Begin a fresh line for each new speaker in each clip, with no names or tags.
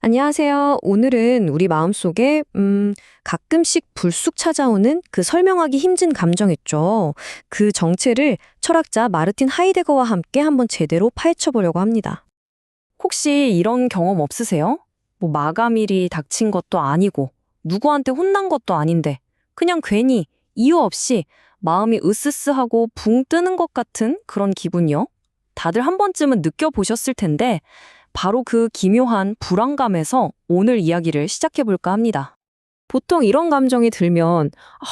안녕하세요. 오늘은 우리 마음속에 가끔씩 불쑥 찾아오는 그 설명하기 힘든 감정 있죠. 그 정체를 철학자 마르틴 하이데거와 함께 한번 제대로 파헤쳐 보려고 합니다. 혹시 이런 경험 없으세요? 뭐 마감일이 닥친 것도 아니고 누구한테 혼난 것도 아닌데 그냥 괜히 이유 없이 마음이 으스스하고 붕 뜨는 것 같은 그런 기분이요? 다들 한 번쯤은 느껴보셨을 텐데 바로 그 기묘한 불안감에서 오늘 이야기를 시작해 볼까 합니다. 보통 이런 감정이 들면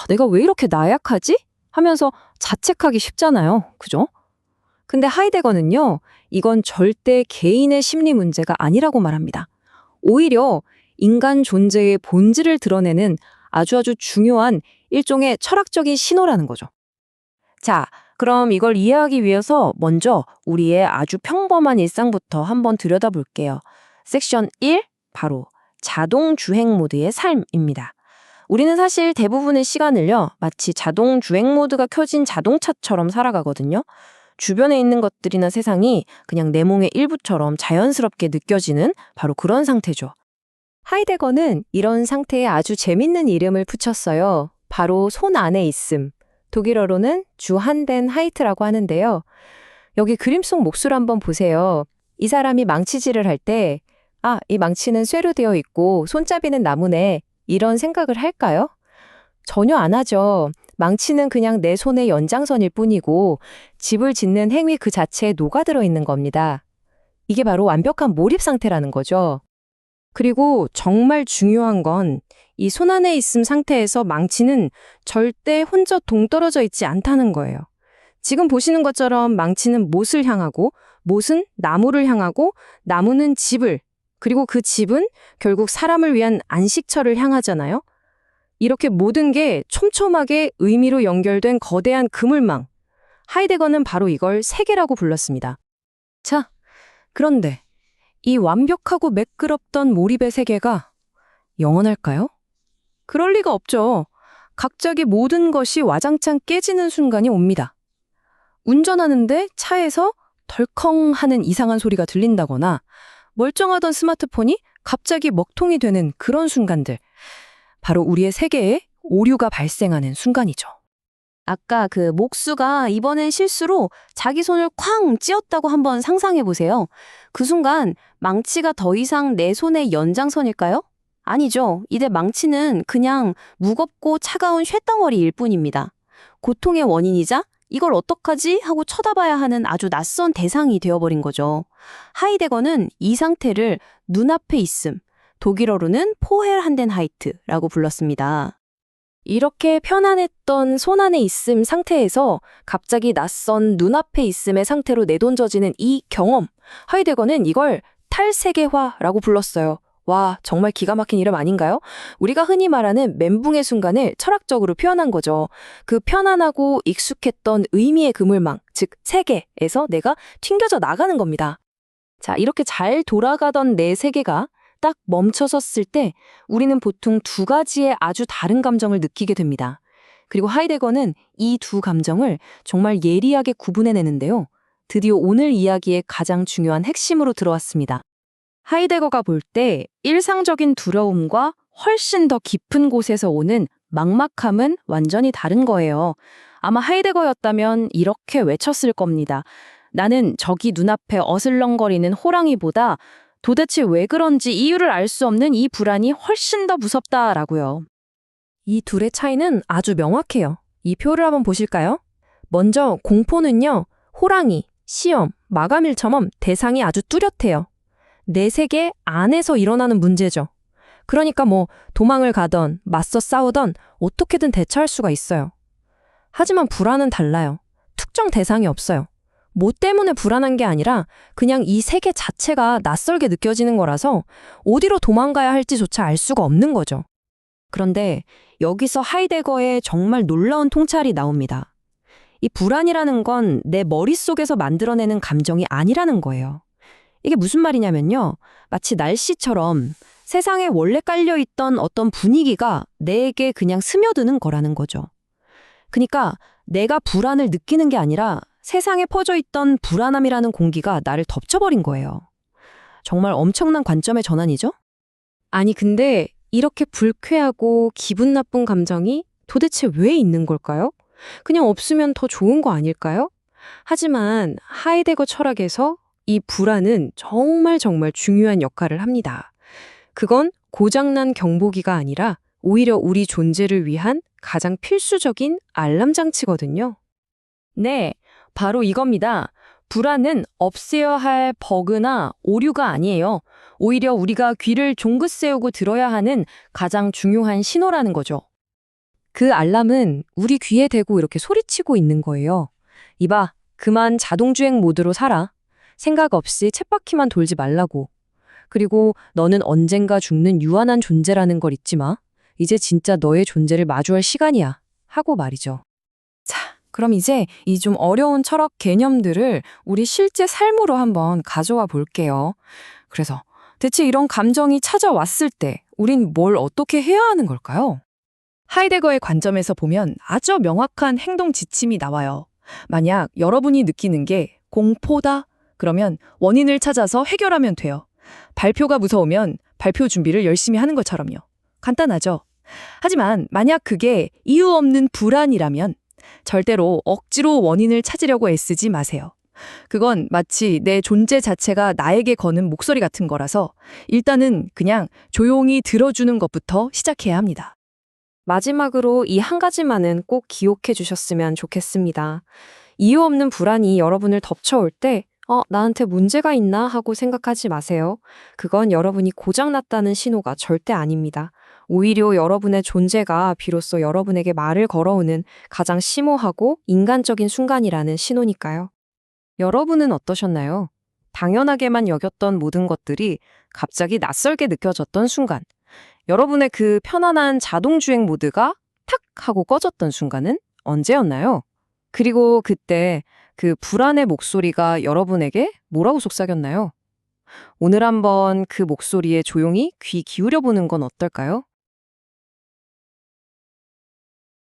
내가 왜 이렇게 나약하지? 하면서 자책하기 쉽잖아요. 그죠? 근데 하이데거는요. 이건 절대 개인의 심리 문제가 아니라고 말합니다. 오히려 인간 존재의 본질을 드러내는 아주 중요한 일종의 철학적인 신호라는 거죠. 자, 그럼 이걸 이해하기 위해서 먼저 우리의 아주 평범한 일상부터 한번 들여다볼게요. 섹션 1, 바로 자동 주행 모드의 삶입니다. 우리는 사실 대부분의 시간을요, 마치 자동 주행 모드가 켜진 자동차처럼 살아가거든요. 주변에 있는 것들이나 세상이 그냥 내 몸의 일부처럼 자연스럽게 느껴지는 바로 그런 상태죠. 하이데거는 이런 상태에 아주 재밌는 이름을 붙였어요. 바로 손 안에 있음. 독일어로는 주한덴 하이트라고 하는데요. 여기 그림 속 몫을 한번 보세요. 이 사람이 망치질을 할 때, 이 망치는 쇠로 되어 있고 손잡이는 나무네. 이런 생각을 할까요? 전혀 안 하죠. 망치는 그냥 내 손의 연장선일 뿐이고 집을 짓는 행위 그 자체에 녹아들어 있는 겁니다. 이게 바로 완벽한 몰입 상태라는 거죠. 그리고 정말 중요한 건 이 손 안에 있음 상태에서 망치는 절대 혼자 동떨어져 있지 않다는 거예요. 지금 보시는 것처럼 망치는 못을 향하고, 못은 나무를 향하고, 나무는 집을, 그리고 그 집은 결국 사람을 위한 안식처를 향하잖아요. 이렇게 모든 게 촘촘하게 의미로 연결된 거대한 그물망. 하이데거는 바로 이걸 세계라고 불렀습니다. 자, 그런데 이 완벽하고 매끄럽던 몰입의 세계가 영원할까요? 그럴 리가 없죠. 갑자기 모든 것이 와장창 깨지는 순간이 옵니다. 운전하는데 차에서 덜컹 하는 이상한 소리가 들린다거나 멀쩡하던 스마트폰이 갑자기 먹통이 되는 그런 순간들. 바로 우리의 세계에 오류가 발생하는 순간이죠. 아까 그 목수가 이번엔 실수로 자기 손을 쾅 찧었다고 한번 상상해 보세요. 그 순간 망치가 더 이상 내 손의 연장선일까요? 아니죠. 이제 망치는 그냥 무겁고 차가운 쇳덩어리일 뿐입니다. 고통의 원인이자 이걸 어떡하지? 하고 쳐다봐야 하는 아주 낯선 대상이 되어버린 거죠. 하이데거는 이 상태를 눈앞에 있음, 독일어로는 포헬한덴하이트라고 불렀습니다. 이렇게 편안했던 손 안에 있음 상태에서 갑자기 낯선 눈앞에 있음의 상태로 내던져지는 이 경험, 하이데거는 이걸 탈세계화라고 불렀어요. 와, 정말 기가 막힌 이름 아닌가요? 우리가 흔히 말하는 멘붕의 순간을 철학적으로 표현한 거죠. 그 편안하고 익숙했던 의미의 그물망, 즉 세계에서 내가 튕겨져 나가는 겁니다. 자, 이렇게 잘 돌아가던 내 세계가 딱 멈춰섰을 때 우리는 보통 두 가지의 아주 다른 감정을 느끼게 됩니다. 그리고 하이데거는 이 두 감정을 정말 예리하게 구분해내는데요. 드디어 오늘 이야기의 가장 중요한 핵심으로 들어왔습니다. 하이데거가 볼 때 일상적인 두려움과 훨씬 더 깊은 곳에서 오는 막막함은 완전히 다른 거예요. 아마 하이데거였다면 이렇게 외쳤을 겁니다. 나는 저기 눈앞에 어슬렁거리는 호랑이보다 도대체 왜 그런지 이유를 알 수 없는 이 불안이 훨씬 더 무섭다라고요. 이 둘의 차이는 아주 명확해요. 이 표를 한번 보실까요? 먼저 공포는요, 호랑이, 시험, 마감일처럼 대상이 아주 뚜렷해요. 내 세계 안에서 일어나는 문제죠. 그러니까 도망을 가던 맞서 싸우던 어떻게든 대처할 수가 있어요. 하지만 불안은 달라요. 특정 대상이 없어요. 뭐 때문에 불안한 게 아니라 그냥 이 세계 자체가 낯설게 느껴지는 거라서 어디로 도망가야 할지조차 알 수가 없는 거죠. 그런데 여기서 하이데거의 정말 놀라운 통찰이 나옵니다. 이 불안이라는 건 내 머릿속에서 만들어내는 감정이 아니라는 거예요. 이게 무슨 말이냐면요. 마치 날씨처럼 세상에 원래 깔려있던 어떤 분위기가 내게 그냥 스며드는 거라는 거죠. 그러니까 내가 불안을 느끼는 게 아니라 세상에 퍼져있던 불안함이라는 공기가 나를 덮쳐버린 거예요. 정말 엄청난 관점의 전환이죠? 아니, 근데 이렇게 불쾌하고 기분 나쁜 감정이 도대체 왜 있는 걸까요? 그냥 없으면 더 좋은 거 아닐까요? 하지만 하이데거 철학에서 이 불안은 정말 정말 중요한 역할을 합니다. 그건 고장난 경보기가 아니라 오히려 우리 존재를 위한 가장 필수적인 알람 장치거든요. 네, 바로 이겁니다. 불안은 없애야 할 버그나 오류가 아니에요. 오히려 우리가 귀를 종긋 세우고 들어야 하는 가장 중요한 신호라는 거죠. 그 알람은 우리 귀에 대고 이렇게 소리치고 있는 거예요. 이봐, 그만 자동주행 모드로 살아. 생각 없이 쳇바퀴만 돌지 말라고. 그리고 너는 언젠가 죽는 유한한 존재라는 걸 잊지 마. 이제 진짜 너의 존재를 마주할 시간이야. 하고 말이죠. 자, 그럼 이제 이 좀 어려운 철학 개념들을 우리 실제 삶으로 한번 가져와 볼게요. 그래서 대체 이런 감정이 찾아왔을 때 우린 뭘 어떻게 해야 하는 걸까요? 하이데거의 관점에서 보면 아주 명확한 행동 지침이 나와요. 만약 여러분이 느끼는 게 공포다, 그러면 원인을 찾아서 해결하면 돼요. 발표가 무서우면 발표 준비를 열심히 하는 것처럼요. 간단하죠? 하지만 만약 그게 이유 없는 불안이라면 절대로 억지로 원인을 찾으려고 애쓰지 마세요. 그건 마치 내 존재 자체가 나에게 거는 목소리 같은 거라서 일단은 그냥 조용히 들어주는 것부터 시작해야 합니다. 마지막으로 이 한 가지만은 꼭 기억해 주셨으면 좋겠습니다. 이유 없는 불안이 여러분을 덮쳐올 때 나한테 문제가 있나 하고 생각하지 마세요. 그건 여러분이 고장났다는 신호가 절대 아닙니다. 오히려 여러분의 존재가 비로소 여러분에게 말을 걸어오는 가장 심오하고 인간적인 순간이라는 신호니까요. 여러분은 어떠셨나요? 당연하게만 여겼던 모든 것들이 갑자기 낯설게 느껴졌던 순간. 여러분의 그 편안한 자동주행 모드가 탁 하고 꺼졌던 순간은 언제였나요? 그리고 그때 그 불안의 목소리가 여러분에게 뭐라고 속삭였나요? 오늘 한번 그 목소리에 조용히 귀 기울여 보는 건 어떨까요?